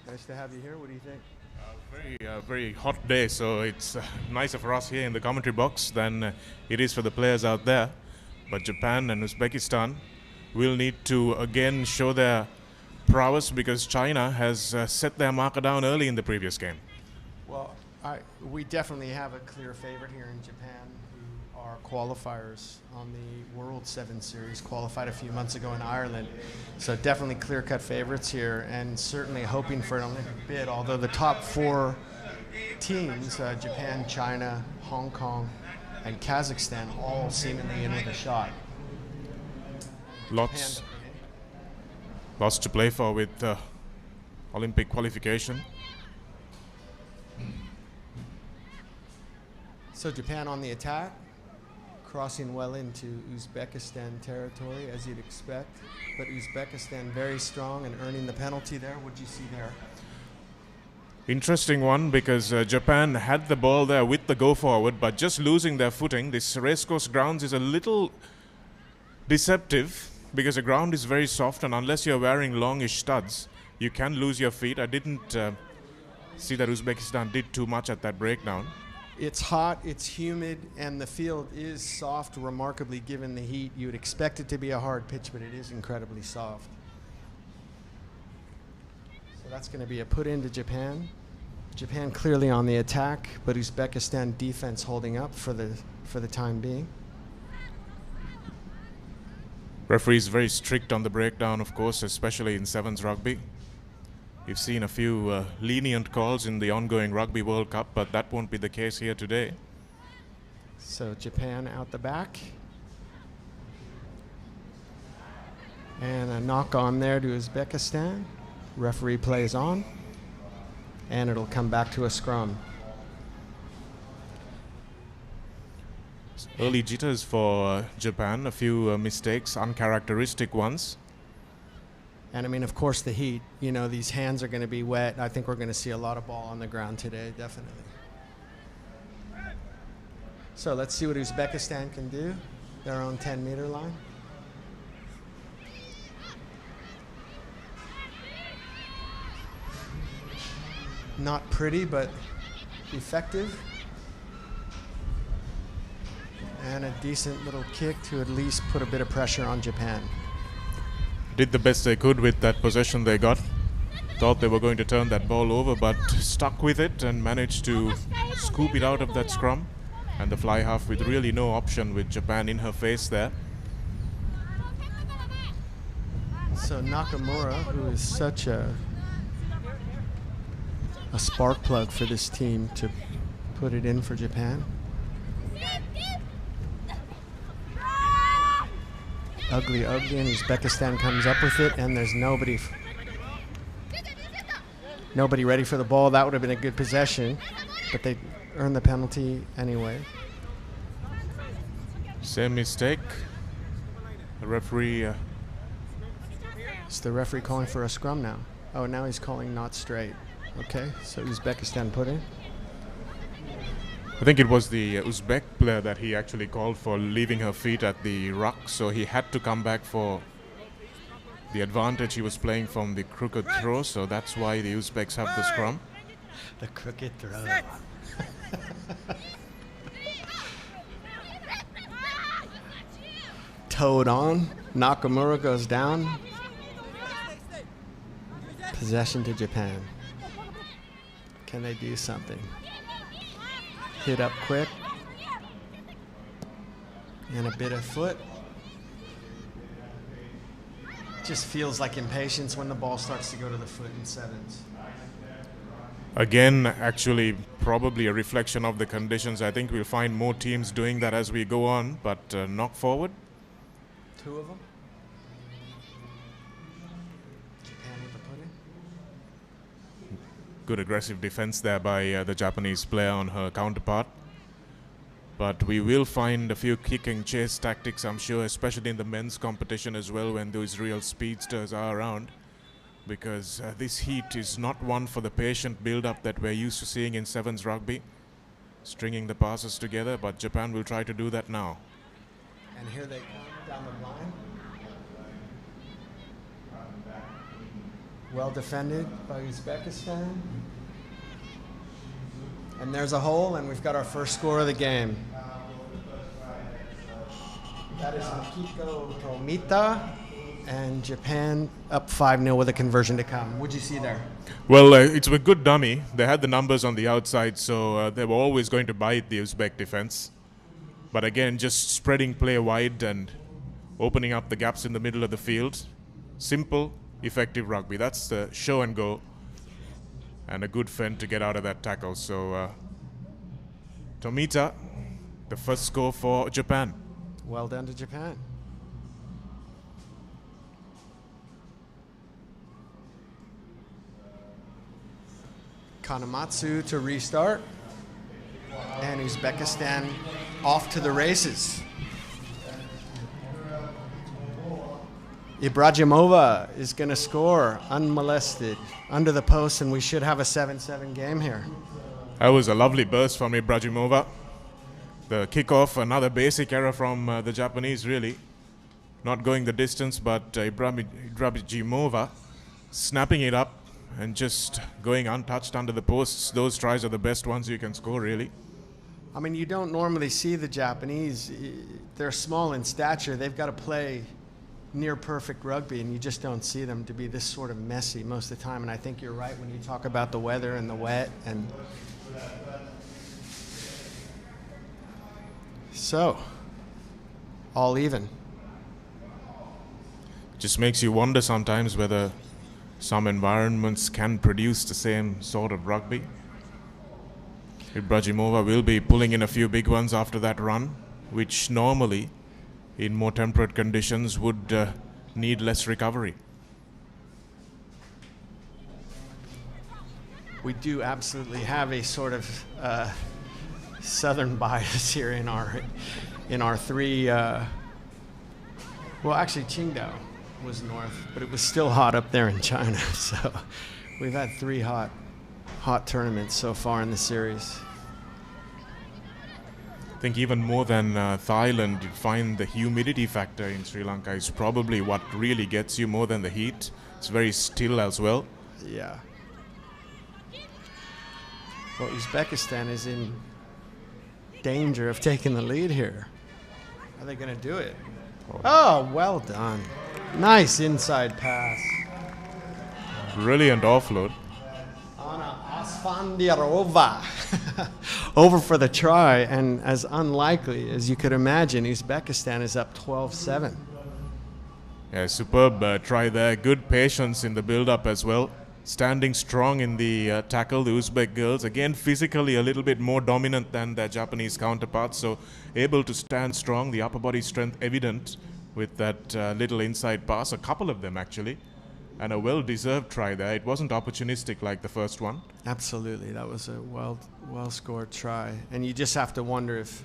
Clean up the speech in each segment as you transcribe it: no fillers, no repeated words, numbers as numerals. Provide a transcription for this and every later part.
Nice to have you here. What do you think? Very hot day, so it's nicer for us here in the commentary box than it is for the players out there. But Japan and Uzbekistan will need to again show their prowess because China has set their marker down early in the previous game. Well, we definitely have a clear favorite here in Japan, who are qualifiers on the World 7 Series, qualified a few months ago in Ireland. So definitely clear-cut favorites here, and certainly hoping for an Olympic bid, although the top four teams, Japan, China, Hong Kong, and Kazakhstan, all seemingly in with a shot. Lots to play for with Olympic qualification. So Japan on the attack, crossing well into Uzbekistan territory, as you'd expect. But Uzbekistan very strong and earning the penalty there. What'd you see there? Interesting one because Japan had the ball there with the go forward, but just losing their footing. This racecourse grounds is a little deceptive because the ground is very soft, and unless you're wearing longish studs, you can lose your feet. I didn't see that Uzbekistan did too much at that breakdown. It's hot, it's humid, and the field is soft, remarkably, given the heat. You would expect it to be a hard pitch, but it is incredibly soft. So that's going to be a put into Japan. Japan clearly on the attack, but Uzbekistan defense holding up for the time being. Referees very strict on the breakdown, of course, especially in sevens rugby. We've seen a few lenient calls in the ongoing Rugby World Cup, but that won't be the case here today. So Japan out the back. And a knock on there to Uzbekistan. Referee plays on. And it'll come back to a scrum. Early jitters for Japan, a few mistakes, uncharacteristic ones. And I mean, of course, the heat. You know, these hands are going to be wet. I think we're going to see a lot of ball on the ground today, definitely. So let's see what Uzbekistan can do. Their own 10-meter line. Not pretty, but effective. And a decent little kick to at least put a bit of pressure on Japan. Did the best they could with that possession they got. Thought they were going to turn that ball over, but stuck with it and managed to scoop it out of that scrum. And the fly half with really no option with Japan in her face there. So Nakamura, who is such a spark plug for this team, to put it in for Japan. Ugly, and Uzbekistan comes up with it, and there's nobody ready for the ball. That would have been a good possession, but they earned the penalty anyway. Same mistake. The referee... Is the referee calling for a scrum now? Oh, now he's calling not straight. Okay, so Uzbekistan put in. I think it was the Uzbek player that he actually called for leaving her feet at the ruck, so he had to come back for the advantage. He was playing from the crooked throw, so that's why the Uzbeks have the scrum. The crooked throw. Towed on. Nakamura goes down. Possession to Japan. Can they do something? Hit up quick. And a bit of foot. Just feels like impatience when the ball starts to go to the foot in sevens. Again, actually, probably a reflection of the conditions. I think we'll find more teams doing that as we go on, but knock forward. Two of them. Japan with the put-in. Good aggressive defense there by the Japanese player on her counterpart. But we will find a few kick and chase tactics, I'm sure, especially in the men's competition as well, when those real speedsters are around. Because this heat is not one for the patient build-up that we're used to seeing in sevens rugby. Stringing the passes together, but Japan will try to do that now. And here they come down the line. Well defended by Uzbekistan. And there's a hole, and we've got our first score of the game. That is Makiko Tomita, and Japan up 5-0 with a conversion to come. What'd you see there? Well, it's a good dummy. They had the numbers on the outside, so they were always going to bite the Uzbek defense. But again, just spreading play wide and opening up the gaps in the middle of the field. Simple, effective rugby. That's the show and go. And a good fend to get out of that tackle. So, Tomita, the first score for Japan. Well done to Japan. Kanamatsu to restart. And Uzbekistan off to the races. Ibrahimova is going to score unmolested under the post, and we should have a 7-7 game here. That was a lovely burst from Ibrahimova. The kickoff, another basic error from the Japanese, really. Not going the distance, but Ibrahimova snapping it up and just going untouched under the posts. Those tries are the best ones you can score, really. I mean, you don't normally see the Japanese. They're small in stature. They've got to play near perfect rugby, and you just don't see them to be this sort of messy most of the time. And I think you're right when you talk about the weather and the wet. And so, all even. Just makes you wonder sometimes whether some environments can produce the same sort of rugby. Ibrahimova will be pulling in a few big ones after that run, which normally in more temperate conditions would need less recovery. We do absolutely have a sort of southern bias here in our three. Well, actually, Qingdao was north, but it was still hot up there in China. So we've had three hot tournaments so far in the series. I think even more than Thailand, you find the humidity factor in Sri Lanka is probably what really gets you more than the heat. It's very still as well. Yeah. Well, Uzbekistan is in danger of taking the lead here. Are they going to do it? Oh, well done. Nice inside pass. Brilliant offload. Anna Asfandirova over for the try, and as unlikely as you could imagine, Uzbekistan is up 12-7. Yeah, superb try there. Good patience in the build-up as well. Standing strong in the tackle, the Uzbek girls. Again, physically a little bit more dominant than their Japanese counterparts, so able to stand strong. The upper body strength evident with that little inside pass, a couple of them actually. And a well-deserved try there. It wasn't opportunistic like the first one. Absolutely, that was a well-scored try. And you just have to wonder if,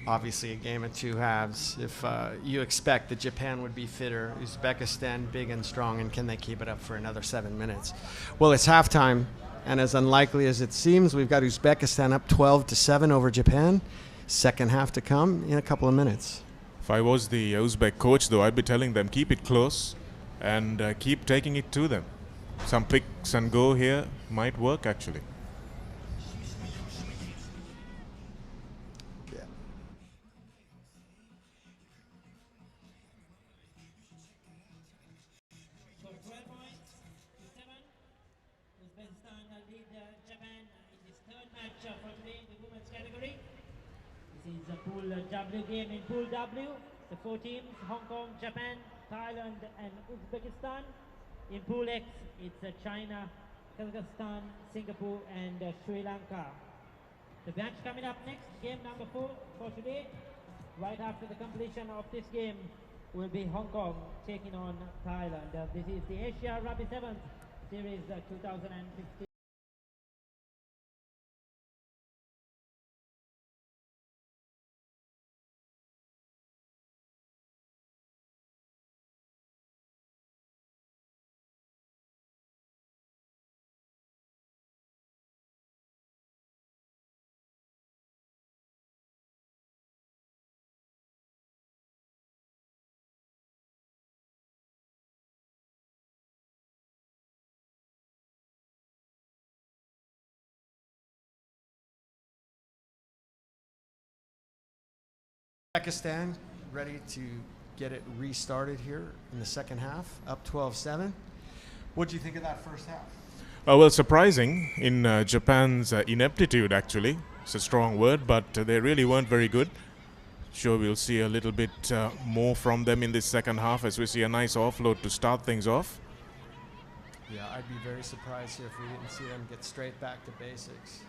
obviously a game of two halves, if you expect that Japan would be fitter, Uzbekistan big and strong, and can they keep it up for another 7 minutes? Well, it's halftime, and as unlikely as it seems, we've got Uzbekistan up 12-7 over Japan. Second half to come in a couple of minutes. If I was the Uzbek coach, though, I'd be telling them keep it close and keep taking it to them. Some picks and go here might work actually. Yeah. So 12 points to 7. Uzbekistan lead Japan in this third match for today in the women's category. This is a Pool W game in Pool W. The four teams, Hong Kong, Japan, Thailand and Uzbekistan. In Pool X, it's China, Kazakhstan, Singapore and Sri Lanka. The match coming up next, game number 4 for today. Right after the completion of this game will be Hong Kong taking on Thailand. This is the Asia Rugby 7th Series 2015. Uzbekistan ready to get it restarted here in the second half, up 12-7. What do you think of that first half? Well, surprising in Japan's ineptitude, actually. It's a strong word, but they really weren't very good. Sure, we'll see a little bit more from them in this second half as we see a nice offload to start things off. Yeah, I'd be very surprised here if we didn't see them get straight back to basics.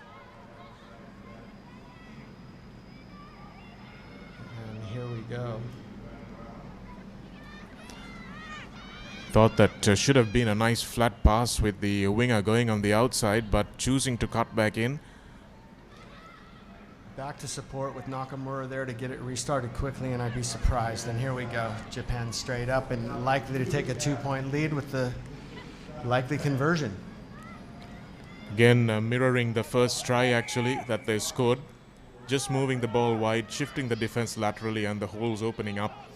And here we go. Thought that should have been a nice flat pass with the winger going on the outside, but choosing to cut back in. Back to support with Nakamura there to get it restarted quickly, and I'd be surprised. And here we go. Japan straight up and likely to take a 2-point lead with the likely conversion. Again, mirroring the first try, actually, that they scored. Just moving the ball wide, shifting the defense laterally, and the holes opening up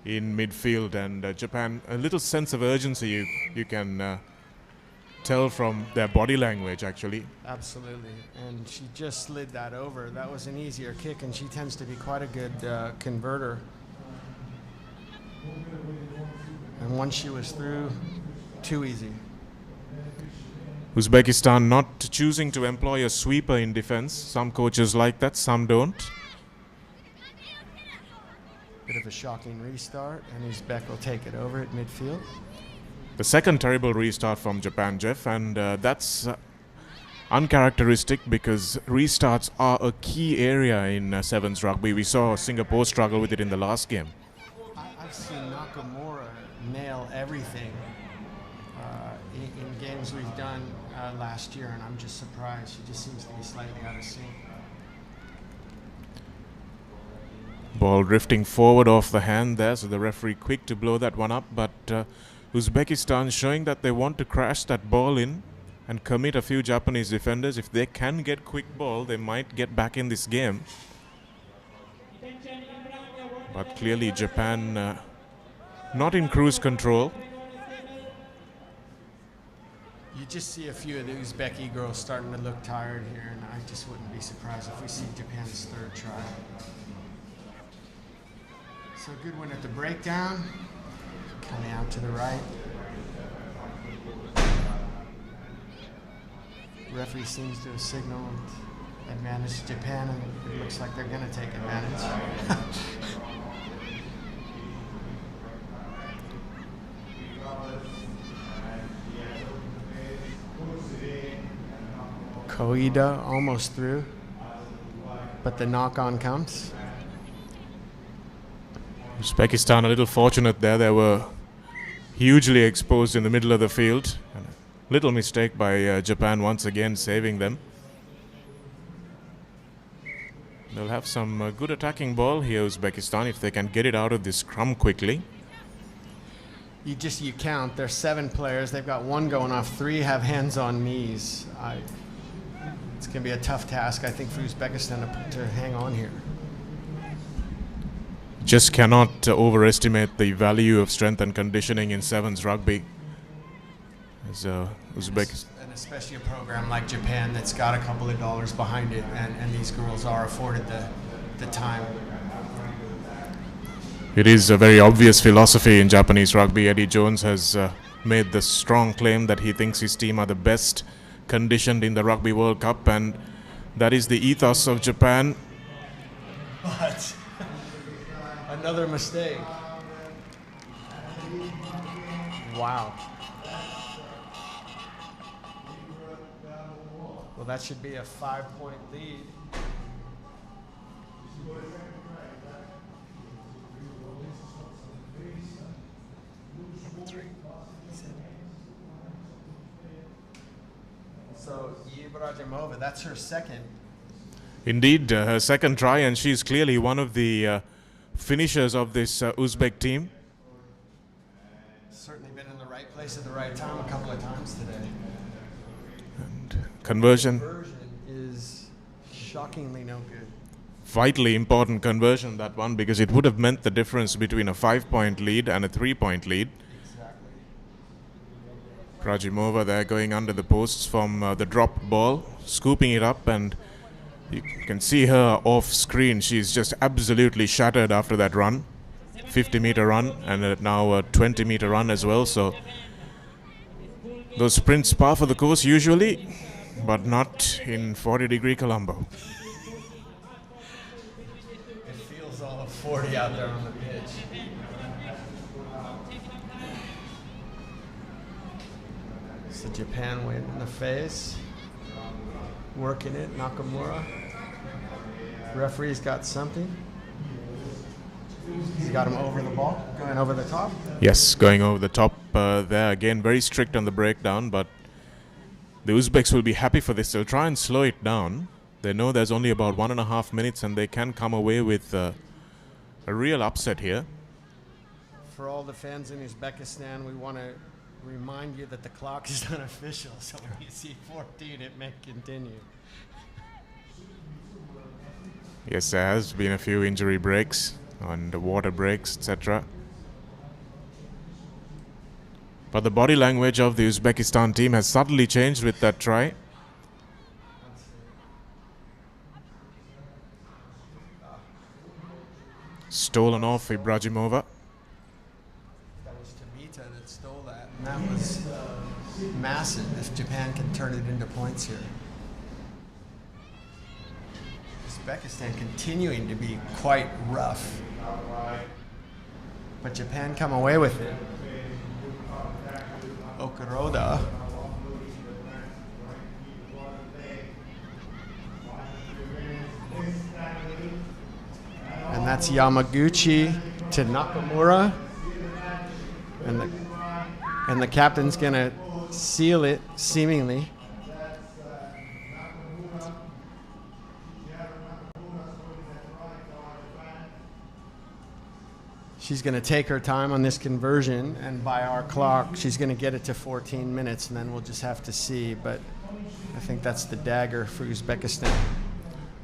in midfield. And Japan, a little sense of urgency you can tell from their body language, actually. Absolutely. And she just slid that over. That was an easier kick, and she tends to be quite a good converter. And once she was through, too easy. Uzbekistan not choosing to employ a sweeper in defense. Some coaches like that, some don't. Bit of a shocking restart, and Uzbek will take it over at midfield. The second terrible restart from Japan, Jeff, and that's uncharacteristic because restarts are a key area in Sevens rugby. We saw Singapore struggle with it in the last game. I've seen Nakamura nail everything in games we've done last year, and I'm just surprised. She just seems to be slightly out of sync. Ball drifting forward off the hand there, so the referee quick to blow that one up, but Uzbekistan showing that they want to crash that ball in and commit a few Japanese defenders. If they can get quick ball, they might get back in this game. But clearly Japan not in cruise control. You just see a few of the Uzbeki girls starting to look tired here, and I just wouldn't be surprised if we see Japan's third try. So good one at the breakdown. Coming out to the right. Referee seems to have signaled advantage to Japan, and it looks like they're going to take advantage. Koida almost through, but the knock-on comes. Uzbekistan a little fortunate there. They were hugely exposed in the middle of the field. And a little mistake by Japan once again saving them. They'll have some good attacking ball here, Uzbekistan, if they can get it out of this scrum quickly. You count. There's 7 players. They've got 1 going off. 3 have hands on knees. It's going to be a tough task, I think, for Uzbekistan to hang on here. Just cannot overestimate the value of strength and conditioning in Sevens rugby. As Uzbekistan. And especially a program like Japan that's got a couple of dollars behind it, and these girls are afforded the time. It is a very obvious philosophy in Japanese rugby. Eddie Jones has made the strong claim that he thinks his team are the best conditioned in the Rugby World Cup, and that is the ethos of Japan. But another mistake. Wow. Well, that should be a 5-point lead. So Ibrahimova, that's her second. Indeed, her second try, and she's clearly one of the finishers of this Uzbek team. Certainly been in the right place at the right time a couple of times today. And conversion is shockingly no good. Vitally important conversion, that one, because it would have meant the difference between a 5-point lead and a 3-point lead. Rajimova there going under the posts from the dropped ball, scooping it up and You can see her off screen. She's just absolutely shattered after that run. 50-meter run and now a 20-meter run as well. So those sprints par for the course usually, but not in 40-degree Colombo. It feels all of 40 out there on the pitch. So Japan went in the face, working it, Nakamura. Referee's got something. He's got him over the ball, going over the top. Yes, going over the top there. Again, very strict on the breakdown, but the Uzbeks will be happy for this. They'll try and slow it down. They know there's only about 1.5 minutes and they can come away with a real upset here. For all the fans in Uzbekistan, we want to remind you that the clock is unofficial, so when you see 14, it may continue. Yes, there has been a few injury breaks and water breaks, etc. But the body language of the Uzbekistan team has subtly changed with that try. Stolen off Ibrahimova. That was Tabita that stole that, and that was massive if Japan can turn it into points here. Uzbekistan continuing to be quite rough, but Japan come away with it. Okuroda. And that's Yamaguchi to Nakamura. And the captain's gonna seal it, seemingly. She's going to take her time on this conversion, and by our clock, she's going to get it to 14 minutes, and then we'll just have to see. But I think that's the dagger for Uzbekistan.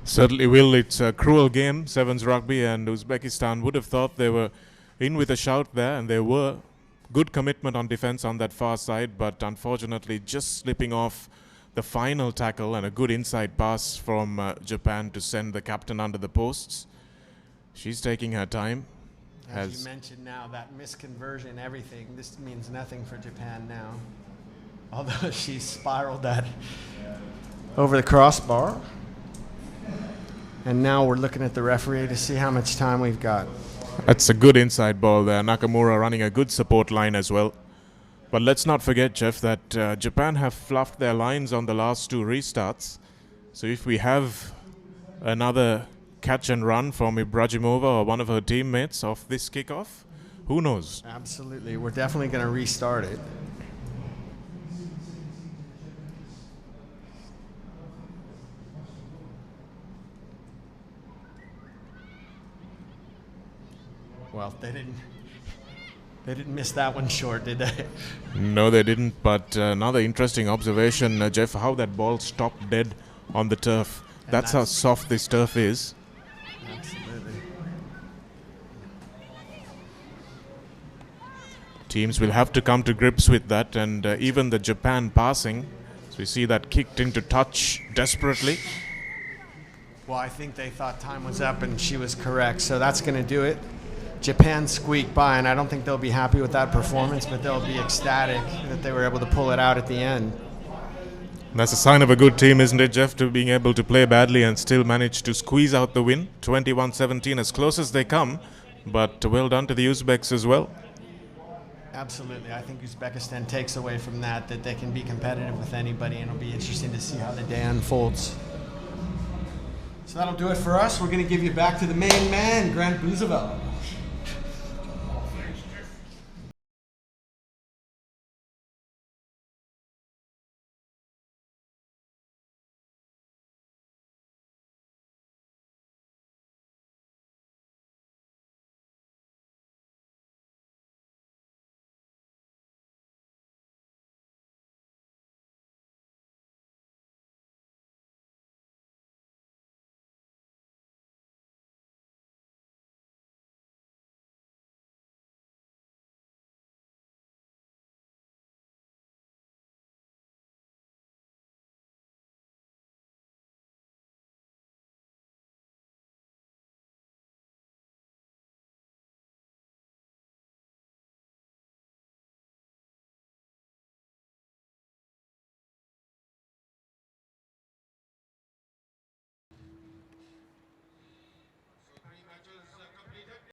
Certainly will. It's a cruel game, Sevens rugby, and Uzbekistan would have thought they were in with a shout there, and they were. Good commitment on defense on that far side, but unfortunately just slipping off the final tackle and a good inside pass from Japan to send the captain under the posts. She's taking her time. As you mentioned now, that misconversion, everything, this means nothing for Japan now. Although she spiraled that over the crossbar. And now we're looking at the referee to see how much time we've got. That's a good inside ball there. Nakamura running a good support line as well. But let's not forget, Jeff, that Japan have fluffed their lines on the last two restarts. So if we have another catch and run from Ibrahimova or one of her teammates off this kickoff, who knows? Absolutely. We're definitely going to restart it. Well, they didn't miss that one short, did they? No, they didn't. But another interesting observation, Jeff, how that ball stopped dead on the turf. That's how soft this turf is. Absolutely. Teams will have to come to grips with that, and even the Japan passing. So we see that kicked into touch desperately. Well, I think they thought time was up, and she was correct. So that's going to do it. Japan squeaked by, and I don't think they'll be happy with that performance, but they'll be ecstatic that they were able to pull it out at the end. That's a sign of a good team, isn't it, Jeff, to being able to play badly and still manage to squeeze out the win. 21-17, as close as they come, but well done to the Uzbeks as well. Absolutely. I think Uzbekistan takes away from that they can be competitive with anybody, and it'll be interesting to see how the day unfolds. So that'll do it for us. We're going to give you back to the main man, Grant Buzovell.